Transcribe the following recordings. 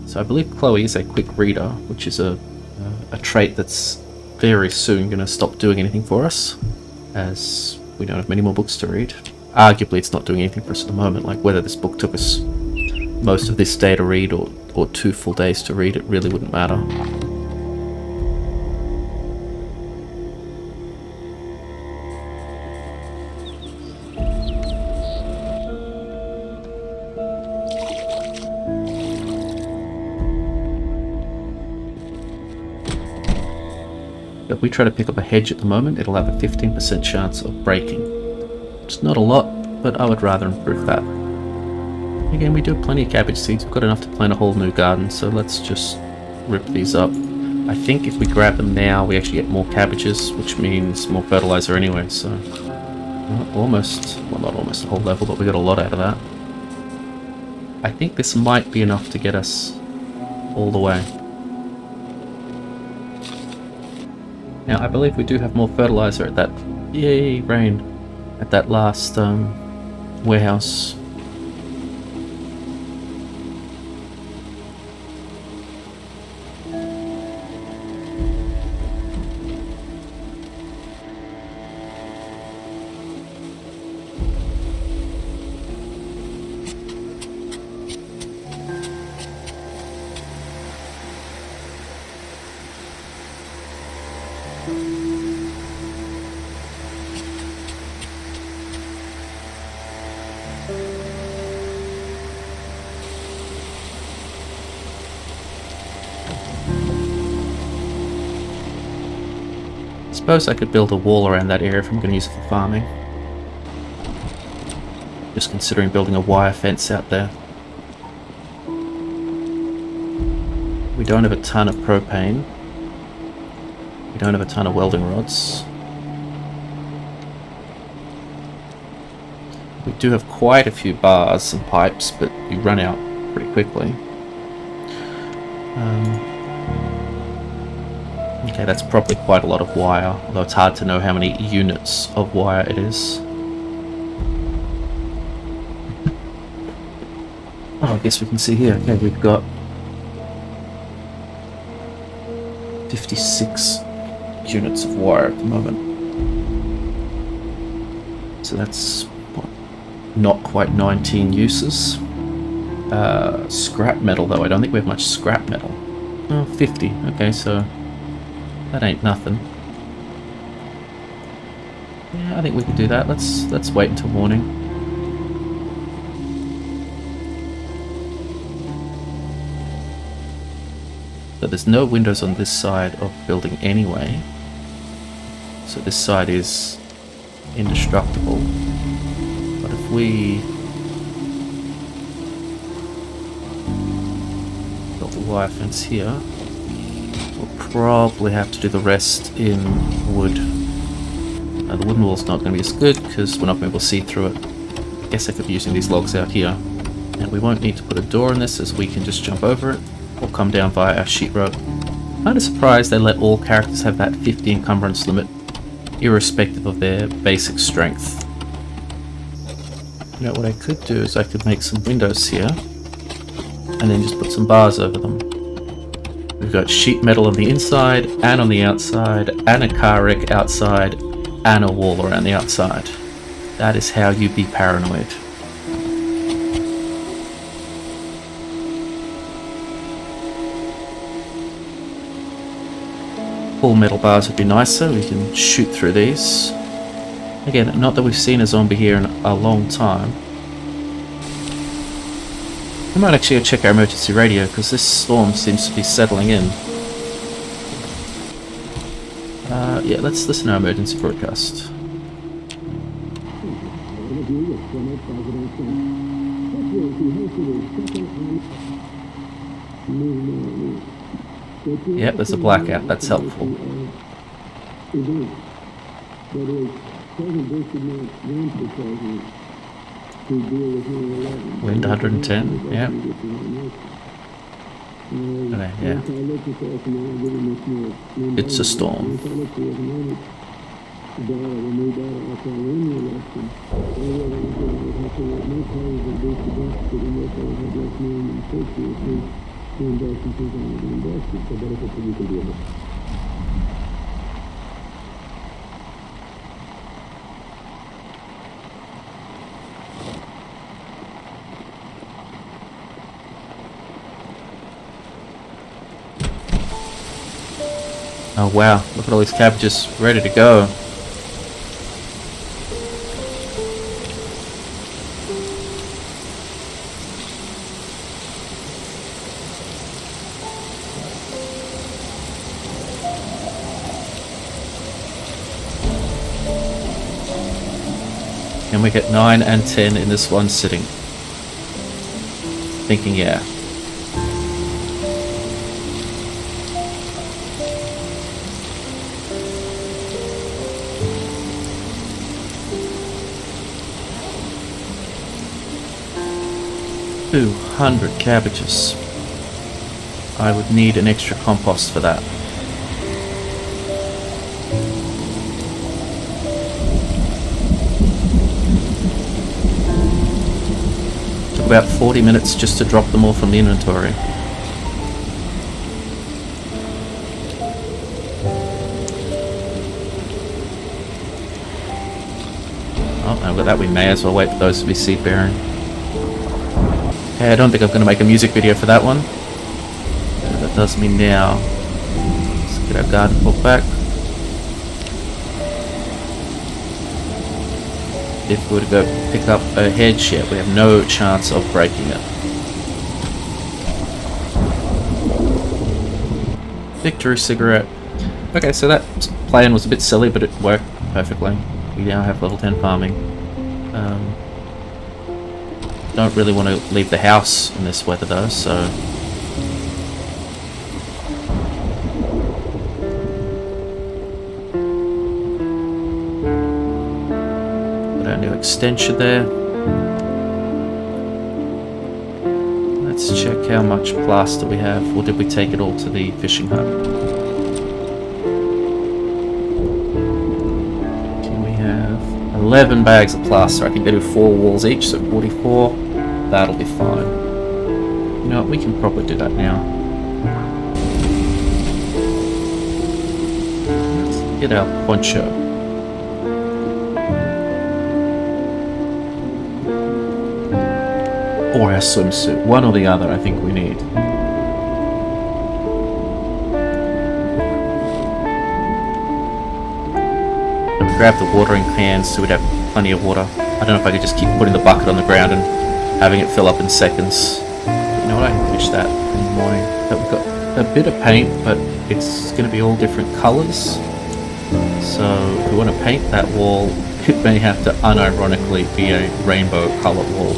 So I believe Chloe is a quick reader, which is a trait that's very soon going to stop doing anything for us, as we don't have many more books to read. Arguably it's not doing anything for us at the moment, like whether this book took us most of this day to read or 2 full days to read, it really wouldn't matter. If we try to pick up a hedge at the moment, it'll have a 15% chance of breaking. It's not a lot, but I would rather improve that. Again, we do have plenty of cabbage seeds. We've got enough to plant a whole new garden, so let's just rip these up. I think if we grab them now, we actually get more cabbages, which means more fertilizer anyway, so... almost, well not almost a whole level, but we got a lot out of that. I think this might be enough to get us all the way. Now, I believe we do have more fertilizer at that... Yay, rain! At that last warehouse. I suppose I could build a wall around that area if I'm going to use it for farming. Just considering building a wire fence out there. We don't have a ton of propane. We don't have a ton of welding rods. We do have quite a few bars and pipes, but we run out pretty quickly. Okay, that's probably quite a lot of wire, although it's hard to know how many units of wire it is. Oh, I guess we can see here. Okay, we've got 56 units of wire at the moment. So that's what, not quite 19 uses. Scrap metal, though. I don't think we have much scrap metal. Oh, 50. Okay, so that ain't nothing. Yeah, I think we can do that. Let's wait until morning. So there's no windows on this side of the building anyway. So this side is indestructible. But if we build a wire fence here, we'll probably have to do the rest in wood. The wooden wall's not going to be as good because we're not going to be able to see through it. I guess I could be using these logs out here. And we won't need to put a door in this, as we can just jump over it or come down via our sheetrope. Kind of surprised they let all characters have that 50 encumbrance limit, irrespective of their basic strength. You know, what I could do is I could make some windows here and then just put some bars over them. We've got sheet metal on the inside and on the outside, and a car wreck outside, and a wall around the outside. That is how you be paranoid. Full metal bars would be nicer. We can shoot through these. Again, not that we've seen a zombie here in a long time. We might actually go check our emergency radio, because this storm seems to be settling in. Yeah, let's listen to our emergency broadcast. Yep, there's a blackout. That's helpful. Wind 110, yeah. Okay, yeah. It's a storm. Oh wow, look at all these cabbages ready to go. And we get 9 and 10 in this one sitting. Thinking, yeah. $200 cabbages. I would need an extra compost for that. Took about 40 minutes just to drop them all from the inventory. Oh, and with that we may as well wait for those to be seed bearing. Okay, I don't think I'm going to make a music video for that one. That does me now. Let's get our garden fork back. If we were to go pick up a hedge yet, we have no chance of breaking it. Victory cigarette. Okay, so that plan was a bit silly, but it worked perfectly. We now have level 10 farming. Don't really want to leave the house in this weather though, so... Got our new extension there. Let's check how much plaster we have, or did we take it all to the fishing hut? Okay, we have 11 bags of plaster. I think they do 4 walls each, so 44. That'll be fine. You know what, we can probably do that now. Let's get our poncho. Or our swimsuit. One or the other I think we need. And we grab the watering cans so we'd have plenty of water. I don't know if I could just keep putting the bucket on the ground and having it fill up in seconds. But you know what, I can finish that in the morning. But we've got a bit of paint, but it's going to be all different colours. So if we want to paint that wall, it may have to unironically be a rainbow colour wall.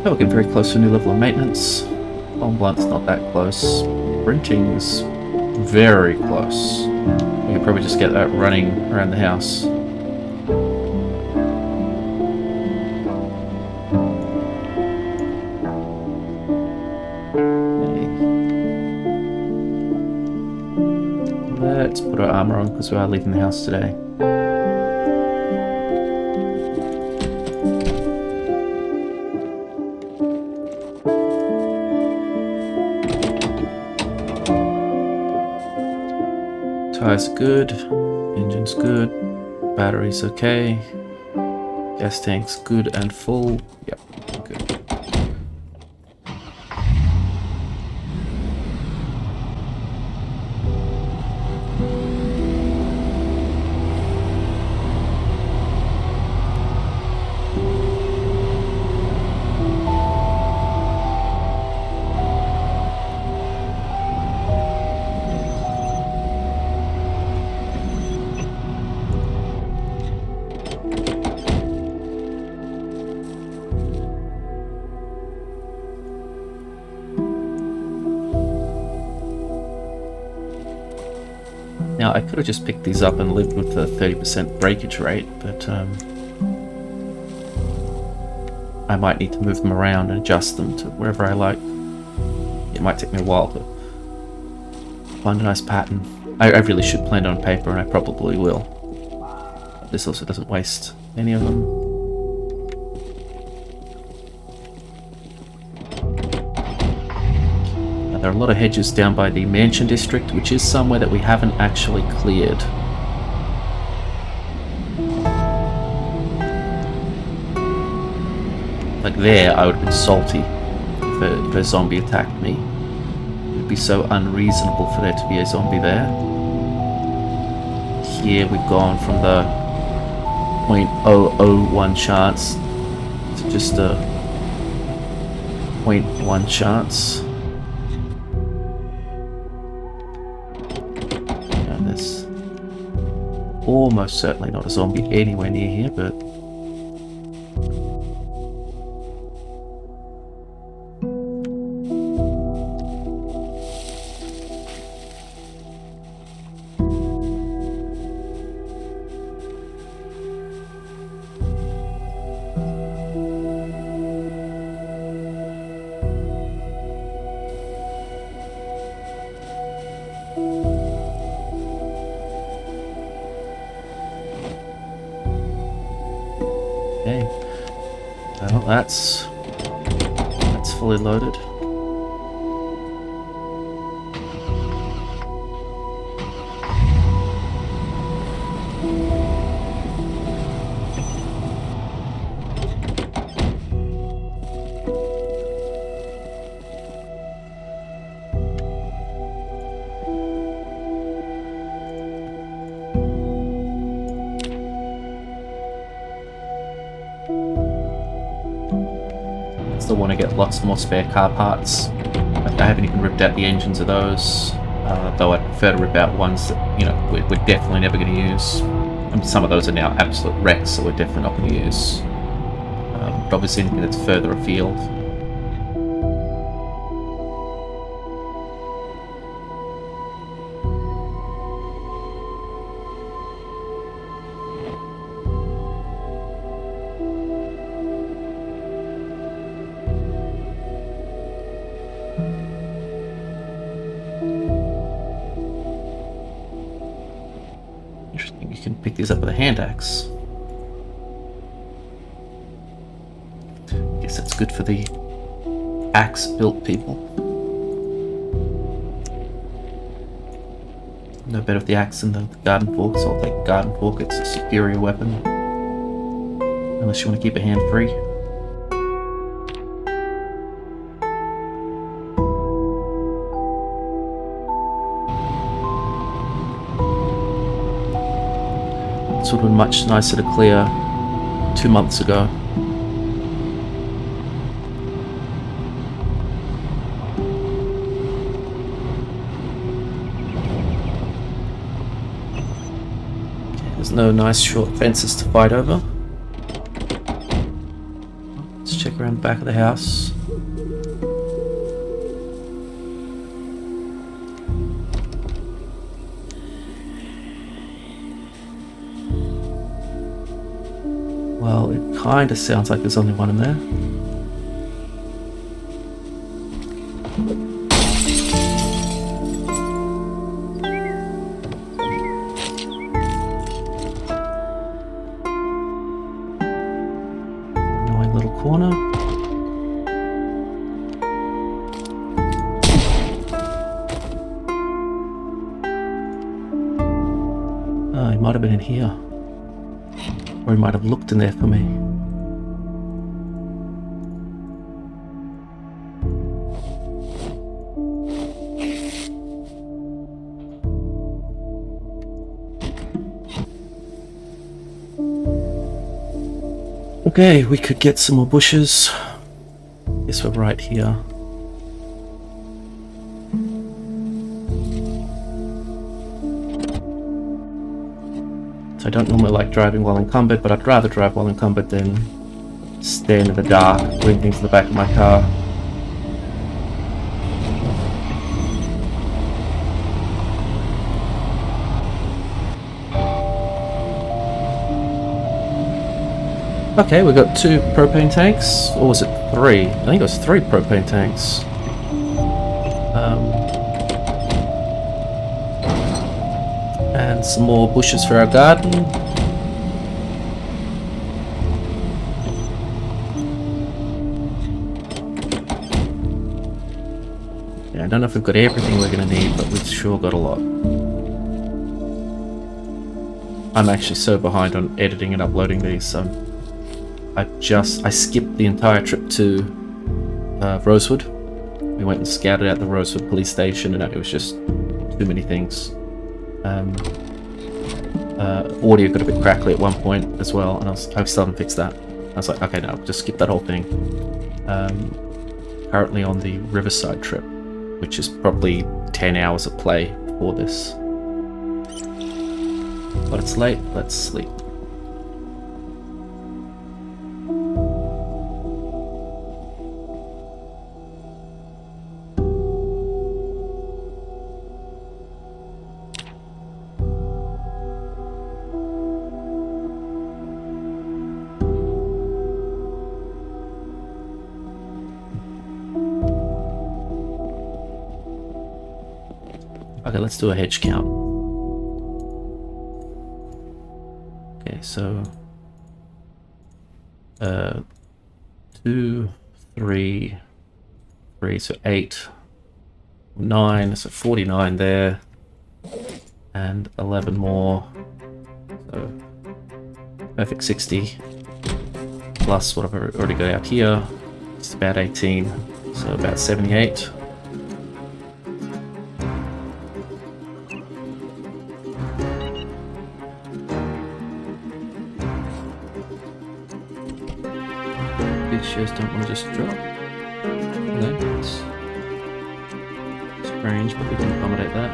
Oh, we're getting very close to a new level of maintenance. Long blunt's not that close. Printing's very close. We could probably just get that running around the house. Let's put our armor on because we are leaving the house today. Tires good, engine's good, battery's okay, gas tank's good and full. Yep, good. Now I could have just picked these up and lived with the 30% breakage rate, but I might need to move them around and adjust them to wherever I like. It might take me a while to find a nice pattern. I really should plan it on paper, and I probably will. But this also doesn't waste any of them. There are a lot of hedges down by the mansion district, which is somewhere that we haven't actually cleared. Like there, I would have been salty if a zombie attacked me. It would be so unreasonable for there to be a zombie there. Here we've gone from the 0.001 chance to just a 0.1 chance. And there's almost certainly not a zombie anywhere near here, but okay. Well, that's fully loaded. Still want to get lots more spare car parts. I haven't even ripped out the engines of those, though I'd prefer to rip out ones that, you know, we're definitely never going to use. I mean, some of those are now absolute wrecks, so we're definitely not going to use. But obviously anything that's further afield. Interesting, you can pick these up with a hand axe. Guess that's good for the axe-built people. No better with the axe than the garden fork, so I'll take the garden fork. It's a superior weapon. Unless you want to keep a hand free. This would have been much nicer to clear 2 months ago. There's no nice short fences to fight over. Let's check around the back of the house. Well, it kind of sounds like there's only one in there. Annoying little corner. Oh, he might have been in here. Or he might have looked in there for me. Okay, we could get some more bushes. Guess we're right here. So I don't normally like driving while encumbered, but I'd rather drive while encumbered than stand in the dark, doing things in the back of my car. Okay, we got 2 propane tanks, or was it 3? I think it was 3 propane tanks. And some more bushes for our garden. Yeah, I don't know if we've got everything we're going to need, but we've sure got a lot. I'm actually so behind on editing and uploading these. I skipped the entire trip to Rosewood. We went and scouted out the Rosewood police station, and it was just too many things. Audio got a bit crackly at one point as well, and I still haven't fixed that. I was like, okay, no, just skip that whole thing. Currently on the Riverside trip, which is probably 10 hours of play for this. But it's late, let's sleep. Okay, let's do a hedge count. Okay, so 2, 3, so 8, 9, so 49 there, and 11 more, so perfect 60, plus what I've already got out here, it's about 18, so about 78. Just don't want to just drop. That's strange, but we can accommodate that.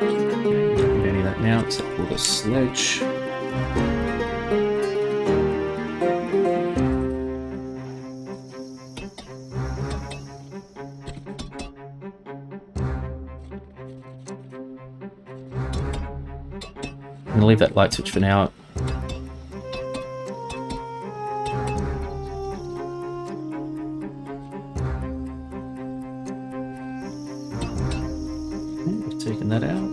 Don't need any of that now, except for the sledge. I'm gonna leave that light switch for now. We've taken that out.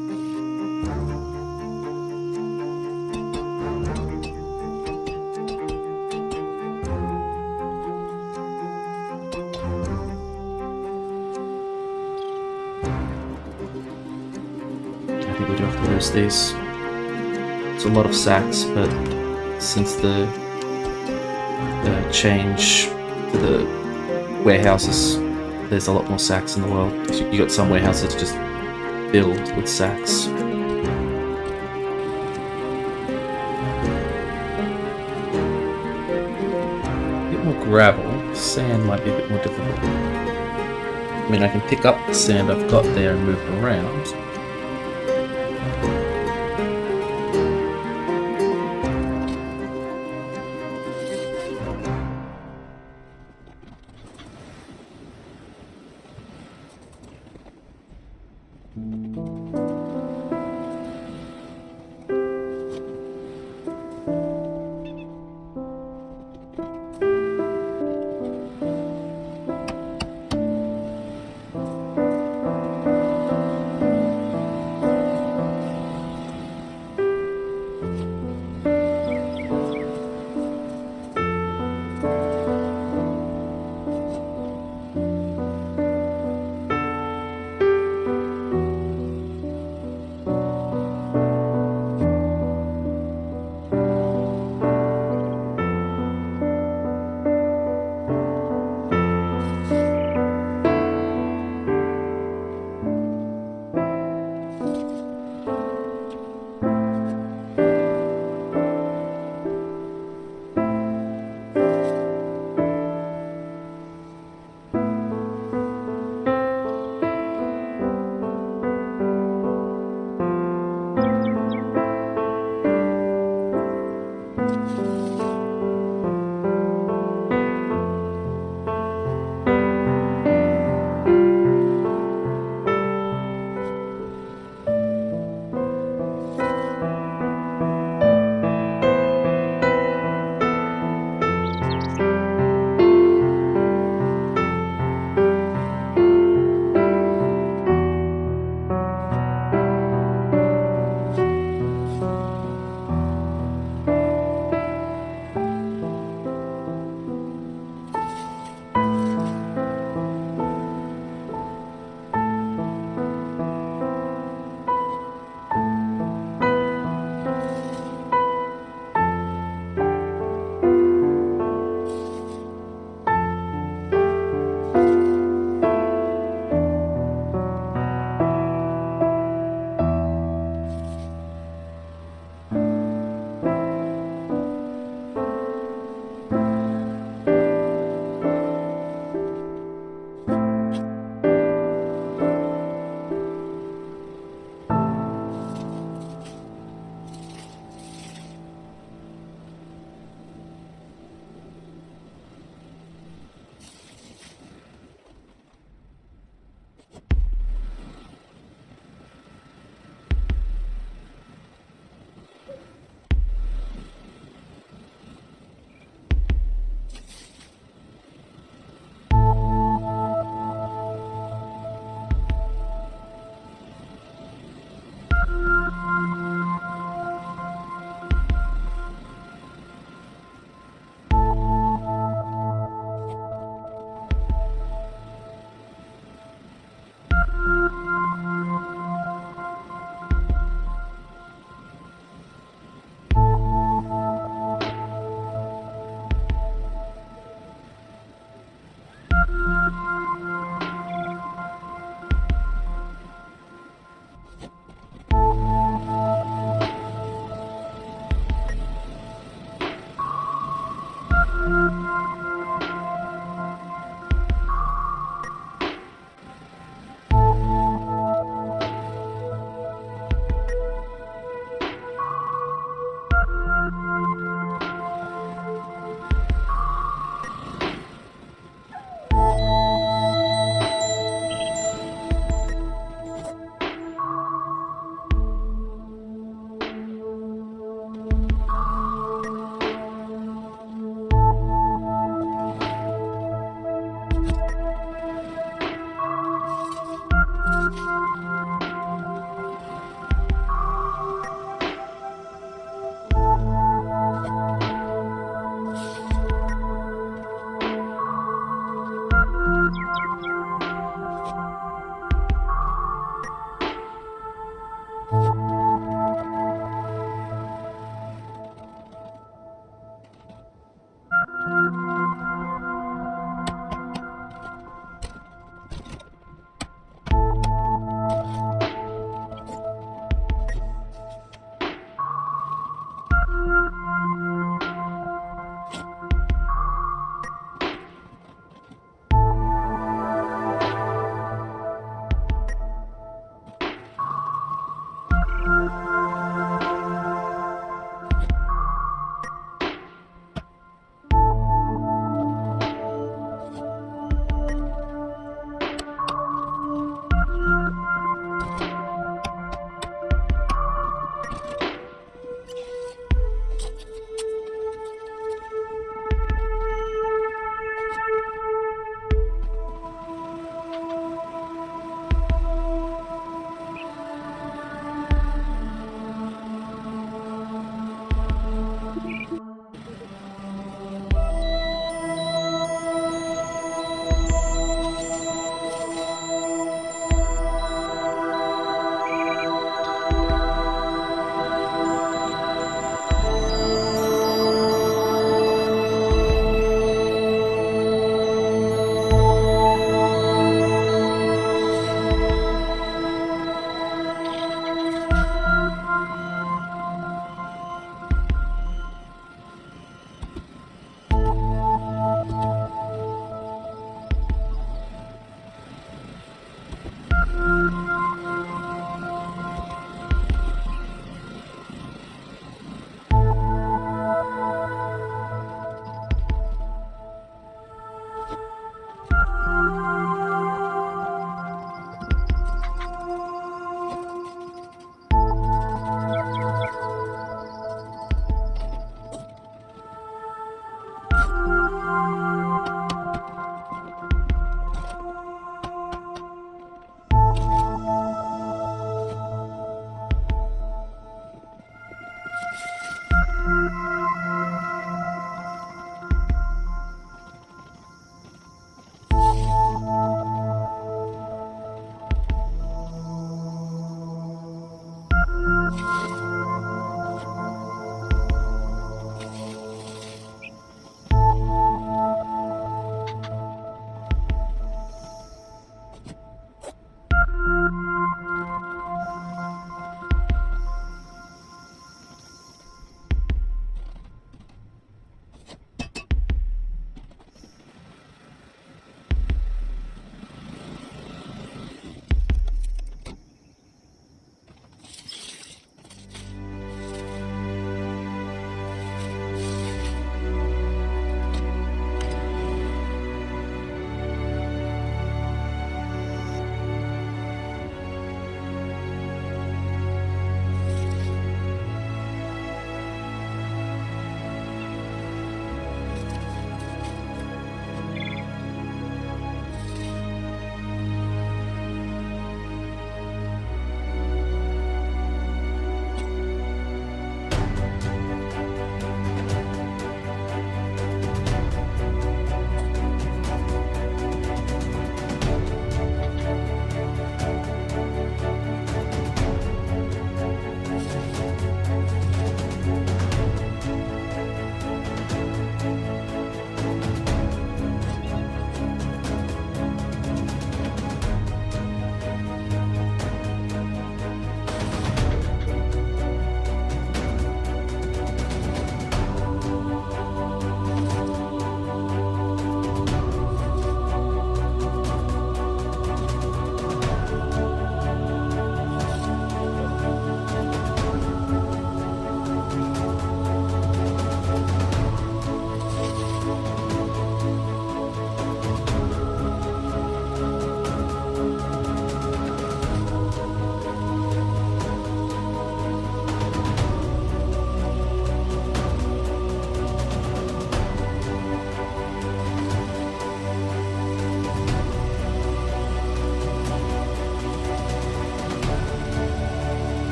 I think we do have to lose these. It's a lot of sacks, but since the change to the warehouses, there's a lot more sacks in the world. You got some warehouses just filled with sacks. A bit more gravel. Sand might be a bit more difficult. I mean, I can pick up the sand I've got there and move it around.